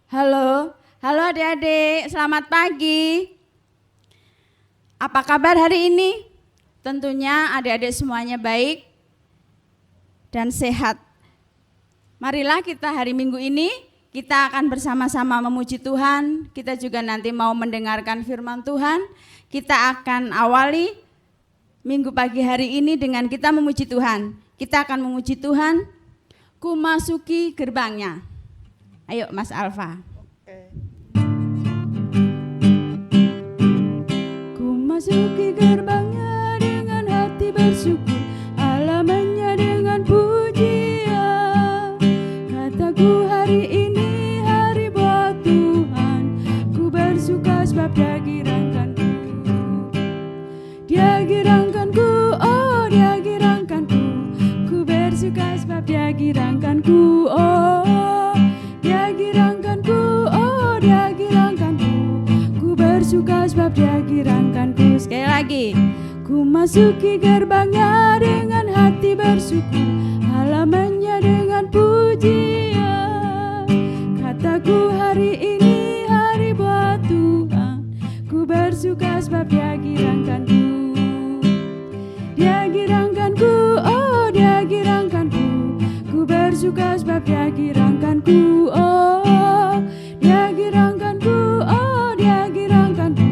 Halo adik-adik, selamat pagi. Apa kabar hari ini? Tentunya adik-adik semuanya baik dan sehat. Marilah kita hari Minggu ini, kita akan bersama-sama memuji Tuhan. Kita juga nanti mau mendengarkan firman Tuhan. Kita akan awali Minggu pagi hari ini dengan kita memuji Tuhan. Kita akan memuji Tuhan, ku masuki gerbangnya. Ayo Mas Alfa. Ku masuki gerbangnya dengan hati bersyukur, halamannya dengan pujian. Kataku hari ini hari buat Tuhan, ku bersuka sebab Dia girangkanku. Dia girangkanku, oh Dia girangkanku. Ku bersuka sebab Dia girangkanku, oh Dia girangkanku, oh Dia girangkanku. Ku bersuka sebab Dia girangkanku. Sekali lagi. Ku masuki gerbangnya dengan hati bersyukur, halamannya dengan pujian. Kataku hari ini hari buat Tuhan, ku bersuka sebab Dia girangkanku. Dia girangkanku, oh Dia girangkanku. Ku bersuka sebab Dia girangkanku, oh Dia girangkanku, oh Dia girangkanku.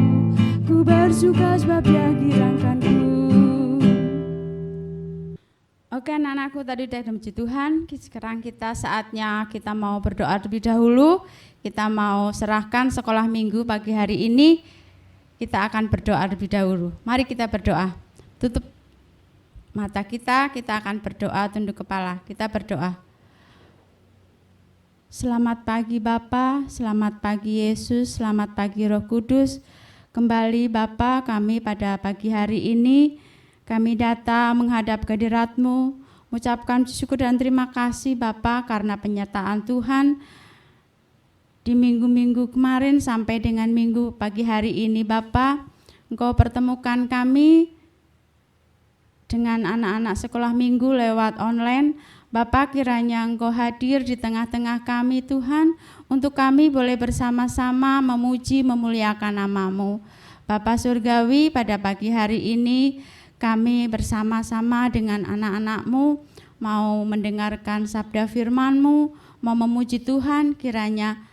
Ku bersuka sebab Dia girangkanku. Oke anak-anakku, tadi udah memuji Tuhan. Sekarang saatnya kita mau berdoa terlebih dahulu. Kita mau serahkan sekolah minggu pagi hari ini. Kita akan berdoa terlebih dahulu. Mari kita berdoa. Tutup mata kita akan berdoa, tunduk kepala. Kita berdoa. Selamat pagi Bapa, selamat pagi Yesus, selamat pagi Roh Kudus. Kembali Bapa, kami pada pagi hari ini, kami datang menghadap kehadirat-Mu, mengucapkan syukur dan terima kasih Bapa karena penyertaan Tuhan di minggu-minggu kemarin sampai dengan minggu pagi hari ini Bapa. Engkau pertemukan kami dengan anak-anak sekolah minggu lewat online. Bapa, kiranya Engkau hadir di tengah-tengah kami Tuhan, untuk kami boleh bersama-sama memuji memuliakan nama-Mu. Bapa Surgawi, pada pagi hari ini kami bersama-sama dengan anak-anak-Mu mau mendengarkan sabda firman-Mu, mau memuji Tuhan. Kiranya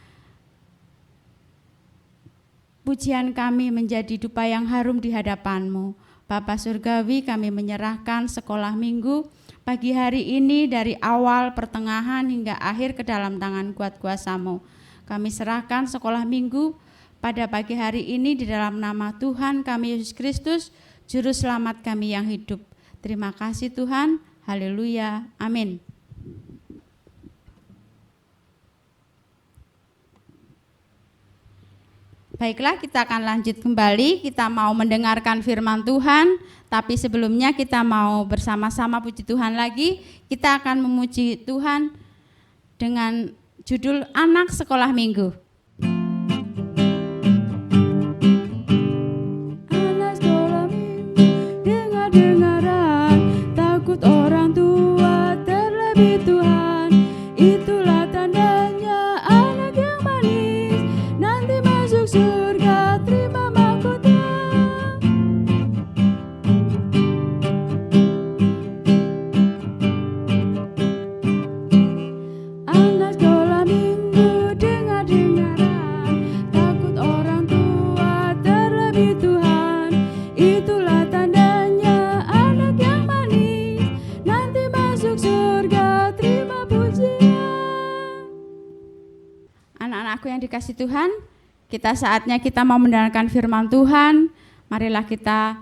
pujian kami menjadi dupa yang harum di hadapan-Mu. Bapa Surgawi, kami menyerahkan sekolah minggu pagi hari ini dari awal, pertengahan hingga akhir ke dalam tangan kuat kuasa-Mu. Kami serahkan sekolah minggu pada pagi hari ini di dalam nama Tuhan kami Yesus Kristus, Juru Selamat kami yang hidup. Terima kasih Tuhan. Haleluya. Amin. Baiklah, kita akan lanjut kembali. Kita mau mendengarkan firman Tuhan, tapi sebelumnya kita mau bersama-sama puji Tuhan lagi. Kita akan memuji Tuhan dengan judul Anak Sekolah Minggu. Anak sekolah minggu, dengar-dengaran, takut orang tua, terlebih Tuhan. Itulah tandanya anak yang manis, nanti masuk surga, terima mahkota. Anak sekolah minggu, dengar-dengaran, takut orang tua, terlebih Tuhan. Itulah tandanya anak yang manis, nanti masuk surga, terima pujian. Anak-anakku yang dikasih Tuhan, saatnya kita mau mendengarkan firman Tuhan. Marilah kita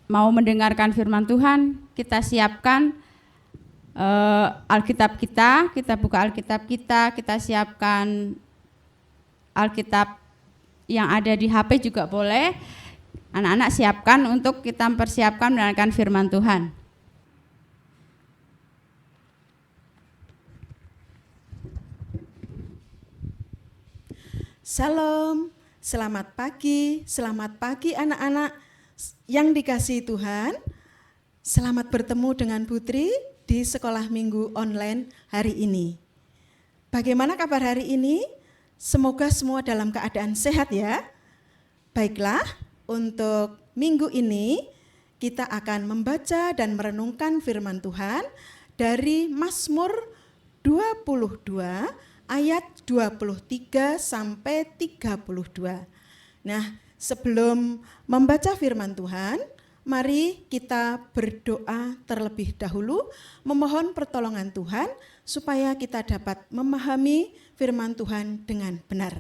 mau mendengarkan firman Tuhan. Kita siapkan Alkitab kita buka Alkitab kita siapkan Alkitab yang ada di HP juga boleh. Anak-anak siapkan untuk kita mempersiapkan mendengarkan firman Tuhan. Salam, selamat pagi anak-anak yang dikasihi Tuhan. Selamat bertemu dengan Putri di sekolah minggu online hari ini. Bagaimana kabar hari ini? Semoga semua dalam keadaan sehat ya. Baiklah, untuk minggu ini kita akan membaca dan merenungkan firman Tuhan dari Mazmur 22 ayat 23 sampai 32. Nah, sebelum membaca firman Tuhan, mari kita berdoa terlebih dahulu, memohon pertolongan Tuhan supaya kita dapat memahami firman Tuhan dengan benar.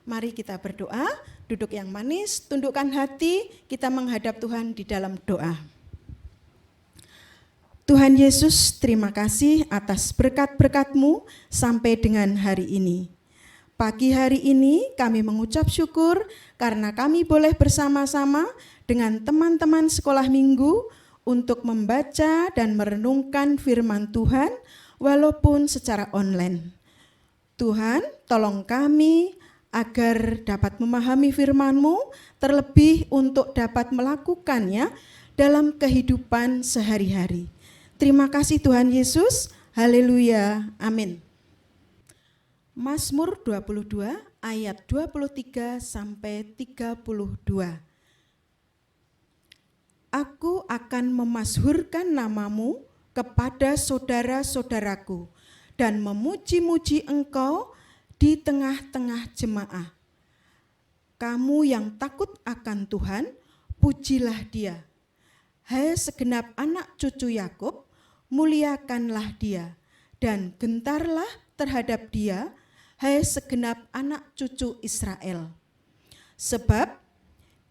Mari kita berdoa, duduk yang manis, tundukkan hati, kita menghadap Tuhan di dalam doa. Tuhan Yesus, terima kasih atas berkat-berkat-Mu sampai dengan hari ini. Pagi hari ini kami mengucap syukur karena kami boleh bersama-sama dengan teman-teman sekolah minggu untuk membaca dan merenungkan firman Tuhan walaupun secara online. Tuhan, tolong kami agar dapat memahami firman-Mu, terlebih untuk dapat melakukannya dalam kehidupan sehari-hari. Terima kasih Tuhan Yesus, haleluya, amin. Mazmur 22 ayat 23 sampai 32. Aku akan memazhurkan nama-Mu kepada saudara-saudaraku dan memuji-muji Engkau di tengah-tengah jemaah. Kamu yang takut akan Tuhan, pujilah Dia. Hai segenap anak cucu Yakub, muliakanlah Dia dan gentarlah terhadap Dia, hai segenap anak cucu Israel. Sebab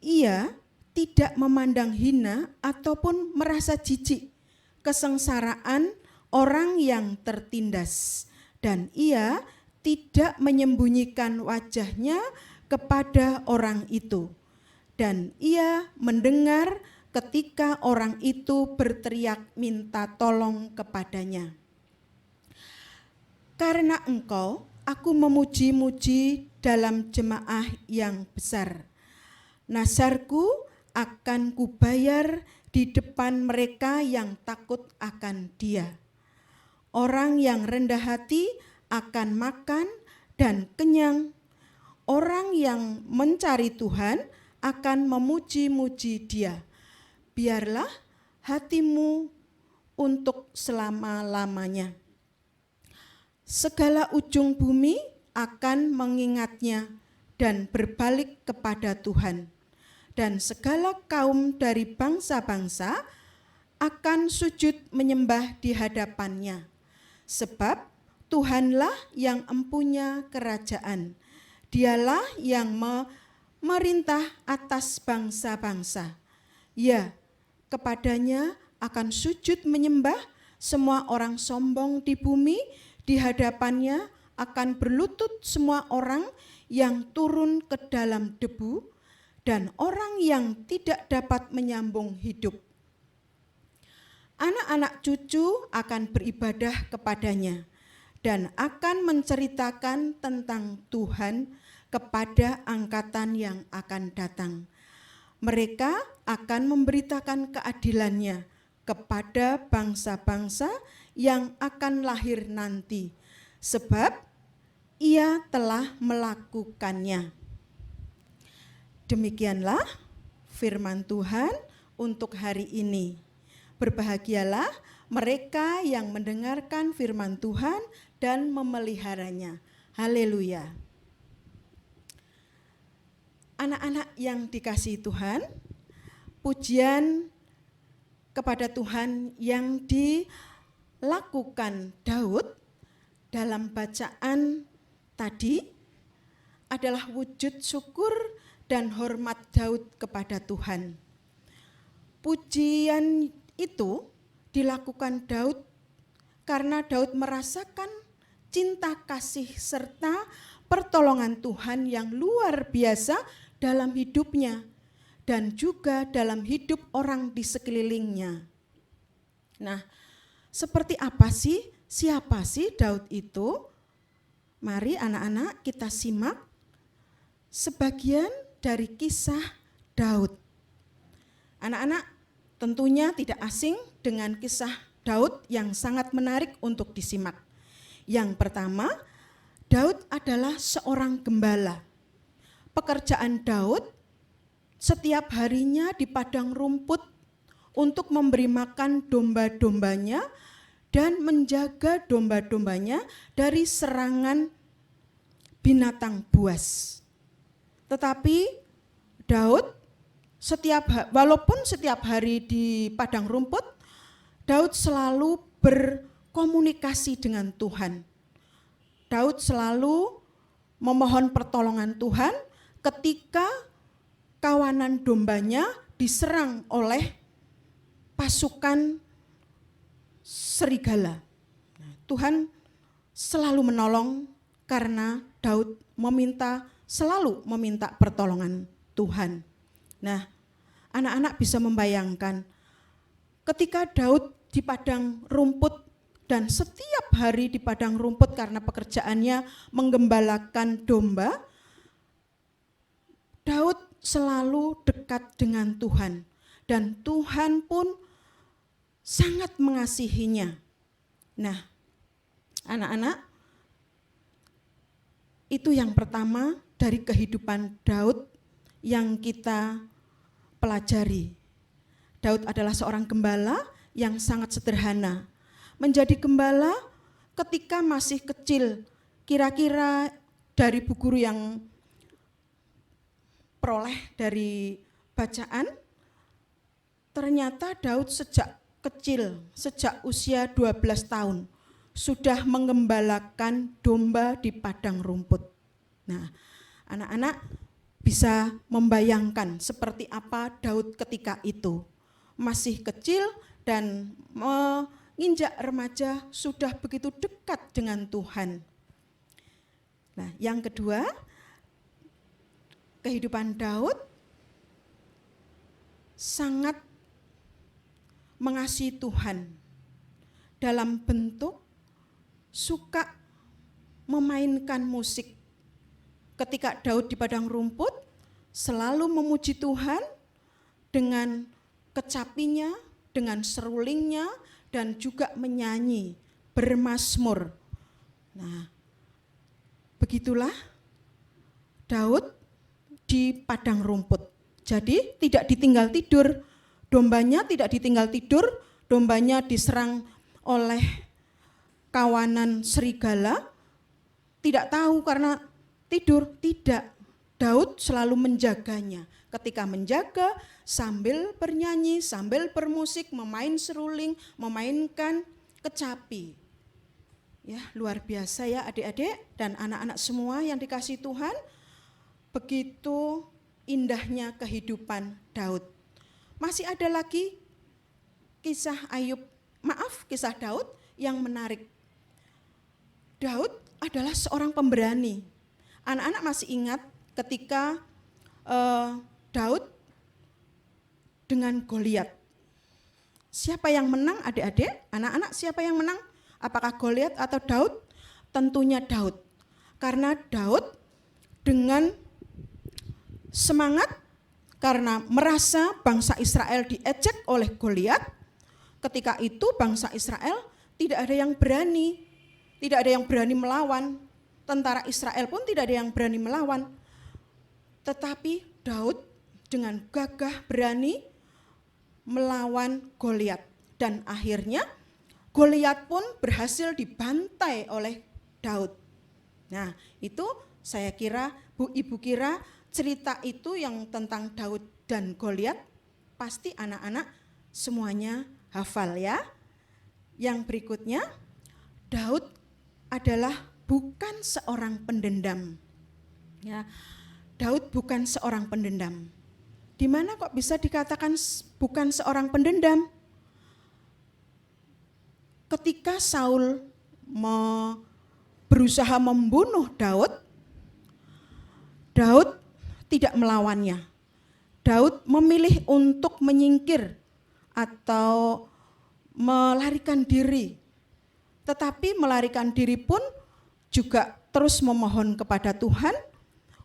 Ia tidak memandang hina ataupun merasa jijik kesengsaraan orang yang tertindas, dan Ia tidak menyembunyikan wajahnya kepada orang itu, dan Ia mendengar ketika orang itu berteriak minta tolong kepadanya. Karena Engkau, aku memuji-muji dalam jemaah yang besar. Nazarku akan kubayar di depan mereka yang takut akan Dia. Orang yang rendah hati akan makan dan kenyang. Orang yang mencari Tuhan akan memuji-muji Dia. Biarlah hatimu untuk selama-lamanya. Segala ujung bumi akan mengingatnya dan berbalik kepada Tuhan. Dan segala kaum dari bangsa-bangsa akan sujud menyembah di hadapannya. Sebab Tuhanlah yang empunya kerajaan. Dialah yang memerintah atas bangsa-bangsa. Ya, kepadanya akan sujud menyembah semua orang sombong di bumi. Di hadapannya akan berlutut semua orang yang turun ke dalam debu dan orang yang tidak dapat menyambung hidup. Anak-anak cucu akan beribadah kepadanya dan akan menceritakan tentang Tuhan kepada angkatan yang akan datang. Mereka akan memberitakan keadilannya kepada bangsa-bangsa yang akan lahir nanti, sebab Ia telah melakukannya. Demikianlah firman Tuhan untuk hari ini. Berbahagialah mereka yang mendengarkan firman Tuhan dan memeliharanya. Haleluya. Anak-anak yang dikasihi Tuhan, pujian kepada Tuhan yang dilakukan Daud dalam bacaan tadi adalah wujud syukur dan hormat Daud kepada Tuhan. Pujian itu dilakukan Daud karena Daud merasakan cinta kasih serta pertolongan Tuhan yang luar biasa dalam hidupnya dan juga dalam hidup orang di sekelilingnya. Nah, seperti apa sih, siapa sih Daud itu? Mari anak-anak kita simak sebagian dari kisah Daud. Anak-anak tentunya tidak asing dengan kisah Daud yang sangat menarik untuk disimak. Yang pertama, Daud adalah seorang gembala. Pekerjaan Daud setiap harinya di padang rumput untuk memberi makan domba-dombanya dan menjaga domba-dombanya dari serangan binatang buas. Tetapi Daud walaupun setiap hari di padang rumput, Daud selalu berkomunikasi dengan Tuhan. Daud selalu memohon pertolongan Tuhan ketika kawanan dombanya diserang oleh pasukan serigala. Tuhan selalu menolong karena Daud selalu meminta pertolongan Tuhan. Nah, anak-anak bisa membayangkan ketika Daud di padang rumput dan setiap hari di padang rumput karena pekerjaannya menggembalakan domba, Daud selalu dekat dengan Tuhan dan Tuhan pun sangat mengasihinya. Nah, anak-anak, itu yang pertama dari kehidupan Daud yang kita pelajari. Daud adalah seorang gembala yang sangat sederhana. Menjadi gembala ketika masih kecil, kira-kira dari Bu Guru yang peroleh dari bacaan, ternyata Daud sejak kecil, sejak usia 12 tahun, sudah menggembalakan domba di padang rumput. Nah, anak-anak bisa membayangkan seperti apa Daud ketika itu. Masih kecil dan menginjak remaja sudah begitu dekat dengan Tuhan. Nah, yang kedua, kehidupan Daud sangat mengasihi Tuhan dalam bentuk suka memainkan musik. Ketika Daud di padang rumput selalu memuji Tuhan dengan kecapinya, dengan serulingnya, dan juga menyanyi, bermazmur. Nah, begitulah Daud di padang rumput. Jadi tidak ditinggal tidur, dombanya tidak ditinggal tidur, dombanya diserang oleh kawanan serigala, tidak tahu karena tidur, tidak. Daud selalu menjaganya. Ketika menjaga, sambil bernyanyi, sambil bermusik, memain seruling, memainkan kecapi. Ya, luar biasa ya adik-adik dan anak-anak semua yang dikasihi Tuhan. Begitu indahnya kehidupan Daud. Masih ada lagi kisah kisah Daud yang menarik. Daud adalah seorang pemberani. Anak-anak masih ingat ketika Daud dengan Goliat. Siapa yang menang adik-adik? Anak-anak siapa yang menang? Apakah Goliat atau Daud? Tentunya Daud. Karena Daud dengan semangat karena merasa bangsa Israel diejek oleh Goliat. Ketika itu bangsa Israel tidak ada yang berani. Tidak ada yang berani melawan. Tentara Israel pun tidak ada yang berani melawan. Tetapi Daud dengan gagah berani melawan Goliat. Dan akhirnya Goliat pun berhasil dibantai oleh Daud. Nah, itu saya kira, Ibu kira cerita itu yang tentang Daud dan Goliat pasti anak-anak semuanya hafal ya. Yang berikutnya, Daud adalah bukan seorang pendendam. Ya, Daud bukan seorang pendendam. Di mana kok bisa dikatakan bukan seorang pendendam? Ketika Saul berusaha membunuh Daud, Daud tidak melawannya. Daud memilih untuk menyingkir atau melarikan diri. Tetapi melarikan diri pun juga terus memohon kepada Tuhan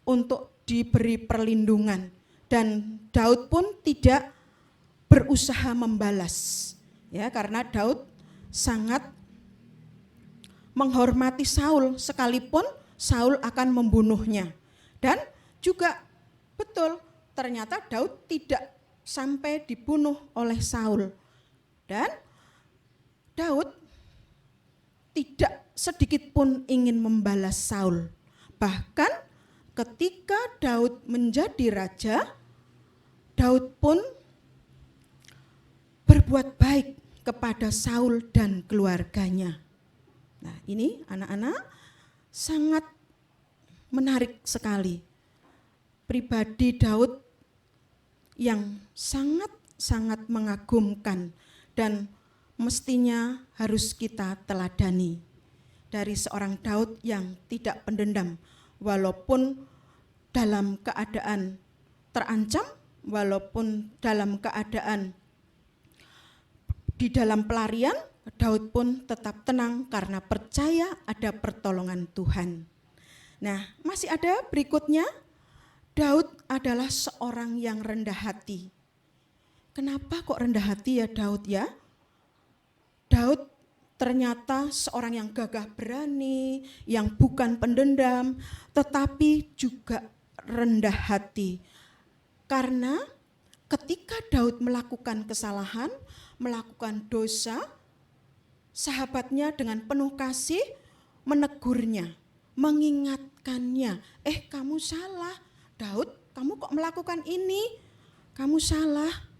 untuk diberi perlindungan. Dan Daud pun tidak berusaha membalas. Ya, karena Daud sangat menghormati Saul sekalipun Saul akan membunuhnya. Dan juga betul, ternyata Daud tidak sampai dibunuh oleh Saul. Dan Daud tidak sedikit pun ingin membalas Saul. Bahkan ketika Daud menjadi raja, Daud pun berbuat baik kepada Saul dan keluarganya. Nah, ini anak-anak sangat menarik sekali. Pribadi Daud yang sangat-sangat mengagumkan dan mestinya harus kita teladani. Dari seorang Daud yang tidak pendendam, walaupun dalam keadaan terancam, walaupun dalam keadaan di dalam pelarian, Daud pun tetap tenang karena percaya ada pertolongan Tuhan. Nah, masih ada berikutnya, Daud adalah seorang yang rendah hati. Kenapa kok rendah hati ya Daud ya? Daud ternyata seorang yang gagah berani, yang bukan pendendam, tetapi juga rendah hati. Karena ketika Daud melakukan kesalahan, melakukan dosa, sahabatnya dengan penuh kasih menegurnya, mengingatkannya, kamu salah, Daud, kamu kok melakukan ini? Kamu salah.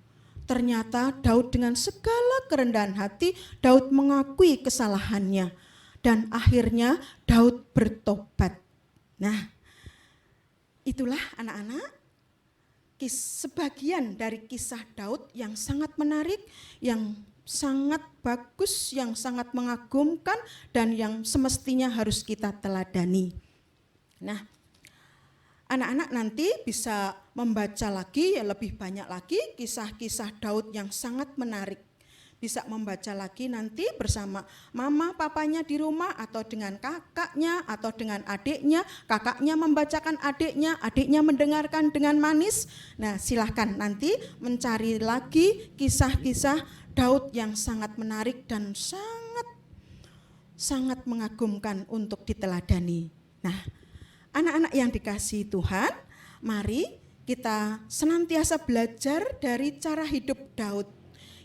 Ternyata Daud dengan segala kerendahan hati, Daud mengakui kesalahannya. Dan akhirnya Daud bertobat. Nah, itulah anak-anak sebagian dari kisah Daud yang sangat menarik, yang sangat bagus, yang sangat mengagumkan, dan yang semestinya harus kita teladani. Nah, anak-anak nanti bisa membaca lagi, lebih banyak lagi kisah-kisah Daud yang sangat menarik. Bisa membaca lagi nanti bersama mama papanya di rumah, atau dengan kakaknya, atau dengan adiknya. Kakaknya membacakan adiknya mendengarkan dengan manis. Nah, silahkan nanti mencari lagi kisah-kisah Daud yang sangat menarik dan sangat mengagumkan untuk diteladani. Nah, anak-anak yang dikasihi Tuhan, mari kita senantiasa belajar dari cara hidup Daud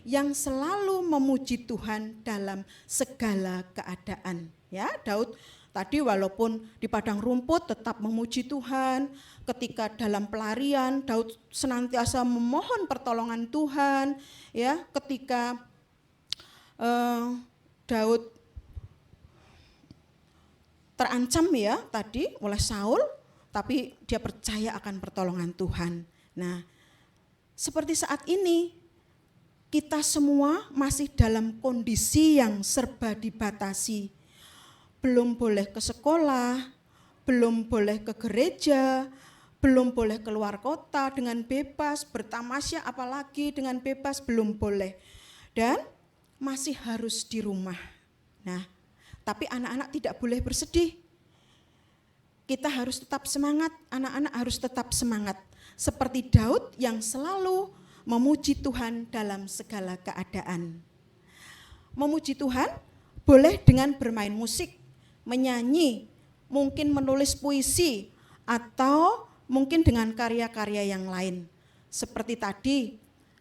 yang selalu memuji Tuhan dalam segala keadaan. Ya, Daud tadi walaupun di padang rumput tetap memuji Tuhan, ketika dalam pelarian Daud senantiasa memohon pertolongan Tuhan, ya, ketika Daud terancam ya tadi oleh Saul, tapi dia percaya akan pertolongan Tuhan. Nah, seperti saat ini kita semua masih dalam kondisi yang serba dibatasi. Belum boleh ke sekolah, belum boleh ke gereja, belum boleh keluar kota dengan bebas, bertamasya apalagi dengan bebas belum boleh. Dan masih harus di rumah. Nah, tapi anak-anak tidak boleh bersedih. Kita harus tetap semangat, anak-anak harus tetap semangat. Seperti Daud yang selalu memuji Tuhan dalam segala keadaan. Memuji Tuhan boleh dengan bermain musik, menyanyi, mungkin menulis puisi, atau mungkin dengan karya-karya yang lain. Seperti tadi,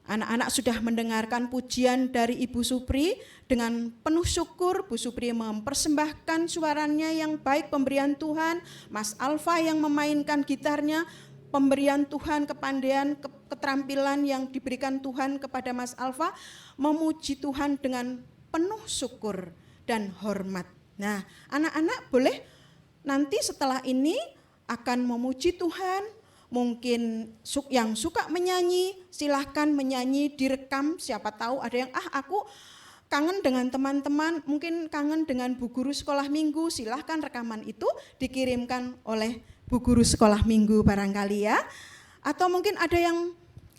anak-anak sudah mendengarkan pujian dari Ibu Supri. Dengan penuh syukur, Bu Supri mempersembahkan suaranya yang baik, pemberian Tuhan. Mas Alfa yang memainkan gitarnya, pemberian Tuhan, kepandaian, keterampilan yang diberikan Tuhan kepada Mas Alfa, memuji Tuhan dengan penuh syukur dan hormat. Nah, anak-anak boleh nanti setelah ini akan memuji Tuhan. Mungkin yang suka menyanyi, silahkan menyanyi, direkam. Siapa tahu ada yang, aku kangen dengan teman-teman, mungkin kangen dengan Bu Guru Sekolah Minggu, silahkan rekaman itu dikirimkan oleh Bu Guru Sekolah Minggu barangkali ya. Atau mungkin ada yang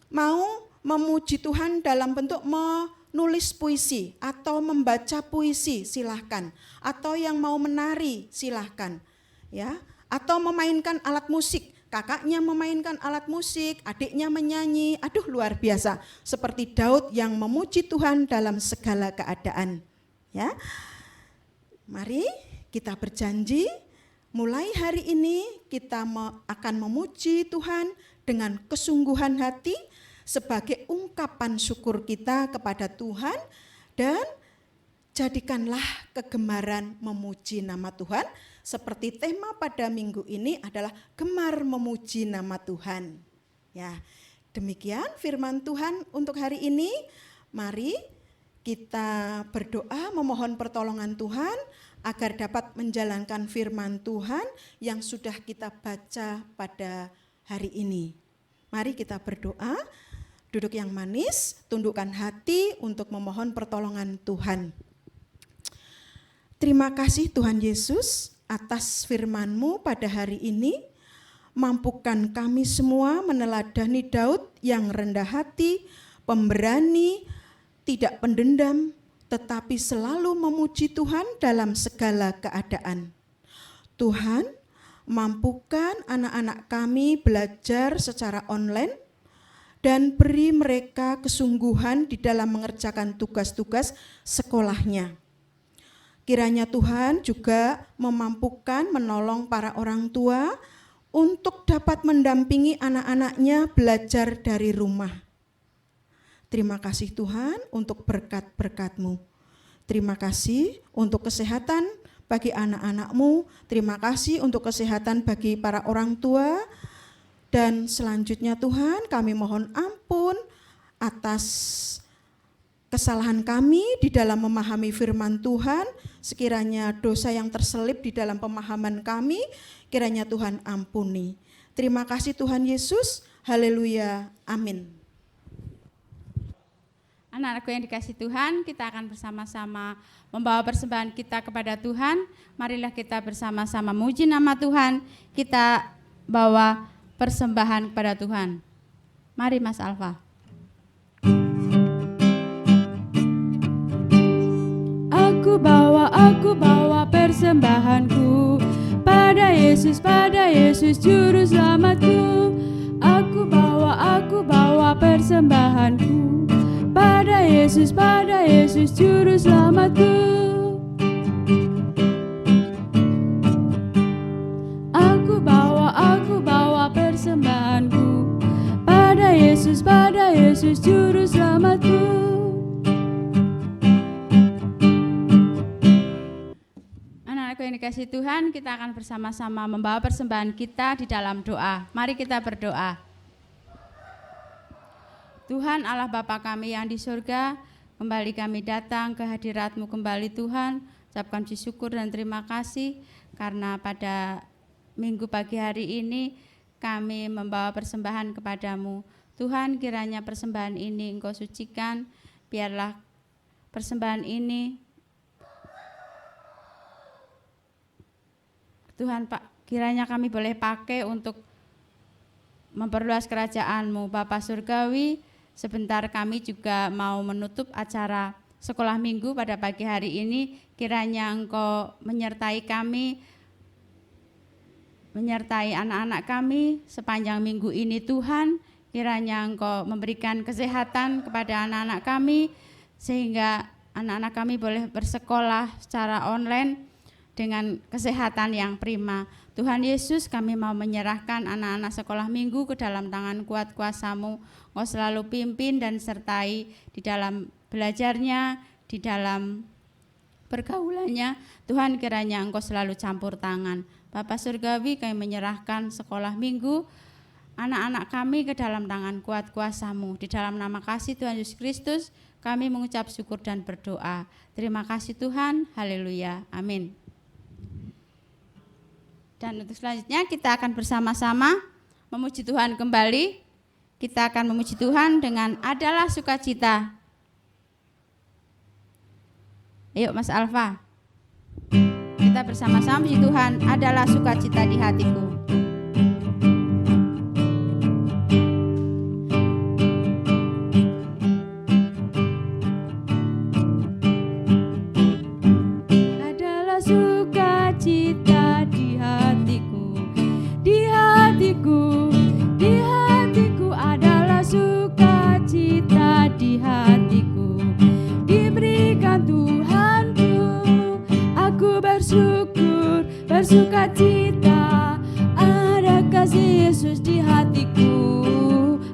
mau memuji Tuhan dalam bentuk menulis puisi atau membaca puisi, silahkan. Atau yang mau menari, silahkan. Ya. Atau memainkan alat musik. kakaknya memainkan alat musik, adiknya menyanyi. Aduh, luar biasa. Seperti Daud yang memuji Tuhan dalam segala keadaan. Ya. Mari kita berjanji mulai hari ini kita akan memuji Tuhan dengan kesungguhan hati sebagai ungkapan syukur kita kepada Tuhan, dan jadikanlah kegemaran memuji nama Tuhan. Seperti tema pada minggu ini adalah gemar memuji nama Tuhan. Ya, demikian firman Tuhan untuk hari ini. Mari kita berdoa memohon pertolongan Tuhan agar dapat menjalankan firman Tuhan yang sudah kita baca pada hari ini. Mari kita berdoa, duduk yang manis, tundukkan hati untuk memohon pertolongan Tuhan. Terima kasih Tuhan Yesus atas firman-Mu pada hari ini. Mampukan kami semua meneladani Daud yang rendah hati, pemberani, tidak pendendam, tetapi selalu memuji Tuhan dalam segala keadaan. Tuhan, mampukan anak-anak kami belajar secara online dan beri mereka kesungguhan di dalam mengerjakan tugas-tugas sekolahnya. Kiranya Tuhan juga memampukan menolong para orang tua untuk dapat mendampingi anak-anaknya belajar dari rumah. Terima kasih Tuhan untuk berkat-berkat-Mu. Terima kasih untuk kesehatan bagi anak-anak-Mu. Terima kasih untuk kesehatan bagi para orang tua. Dan selanjutnya Tuhan, kami mohon ampun atas kesalahan kami di dalam memahami firman Tuhan. Sekiranya dosa yang terselip di dalam pemahaman kami, kiranya Tuhan ampuni. Terima kasih Tuhan Yesus. Haleluya. Amin. Anak-anakku yang dikasih Tuhan, kita akan bersama-sama membawa persembahan kita kepada Tuhan. Marilah kita bersama-sama memuji nama Tuhan. Kita bawa persembahan kepada Tuhan. Mari Mas Alfa. Aku bawa persembahanku pada Yesus juru selamatku. Aku bawa persembahanku pada Yesus juru selamatku. Aku bawa persembahanku pada Yesus juru selamatku. Anak-anakku yang dikasihi Tuhan, kita akan bersama-sama membawa persembahan kita di dalam doa. Mari kita berdoa. Tuhan Allah Bapa kami yang di surga, kembali kami datang ke hadirat-Mu kembali Tuhan, ucapkan puji syukur dan terima kasih karena pada minggu pagi hari ini kami membawa persembahan kepada-Mu. Tuhan, kiranya persembahan ini Engkau sucikan, biarlah persembahan ini Tuhan Pak, kiranya kami boleh pakai untuk memperluas kerajaan-Mu. Bapa Surgawi, sebentar kami juga mau menutup acara sekolah minggu pada pagi hari ini. Kiranya Engkau menyertai kami, menyertai anak-anak kami sepanjang minggu ini Tuhan. Kiranya Engkau memberikan kesehatan kepada anak-anak kami, sehingga anak-anak kami boleh bersekolah secara online dengan kesehatan yang prima. Tuhan Yesus, kami mau menyerahkan anak-anak sekolah minggu ke dalam tangan kuat kuasa-Mu. Engkau selalu pimpin dan sertai di dalam belajarnya, di dalam pergaulannya. Tuhan, kiranya Engkau selalu campur tangan. Bapa Surgawi, kami menyerahkan sekolah minggu anak-anak kami ke dalam tangan kuat kuasa-Mu. Di dalam nama kasih Tuhan Yesus Kristus, kami mengucap syukur dan berdoa. Terima kasih Tuhan, haleluya, amin. Dan untuk selanjutnya kita akan bersama-sama memuji Tuhan kembali. Kita akan memuji Tuhan dengan adalah sukacita. Ayo Mas Alfa. Kita bersama-sama memuji Tuhan, adalah sukacita di hatiku. Adalah sukacita di hatiku bersukacita, ada kasih Yesus di hatiku.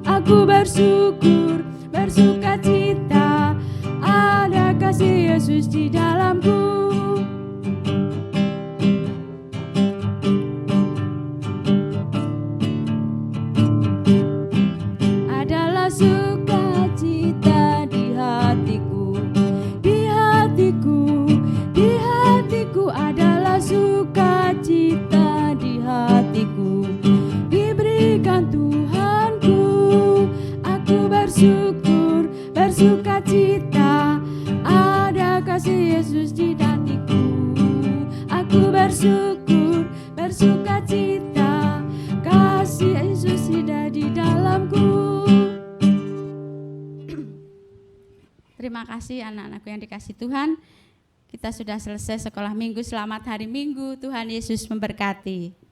Aku bersyukur, bersukacita, ada kasih Yesus di dalamku. Adalah sukacita di hatiku, di hatiku, di hatiku adalah sukacita di hatiku. Diberikan Tuhanku, aku bersyukur, bersukacita, ada kasih Yesus di hatiku. Aku bersyukur, bersukacita, kasih Yesus ada di dalamku. Terima kasih anak-anakku yang dikasih Tuhan. Kita sudah selesai sekolah minggu. Selamat hari Minggu. Tuhan Yesus memberkati.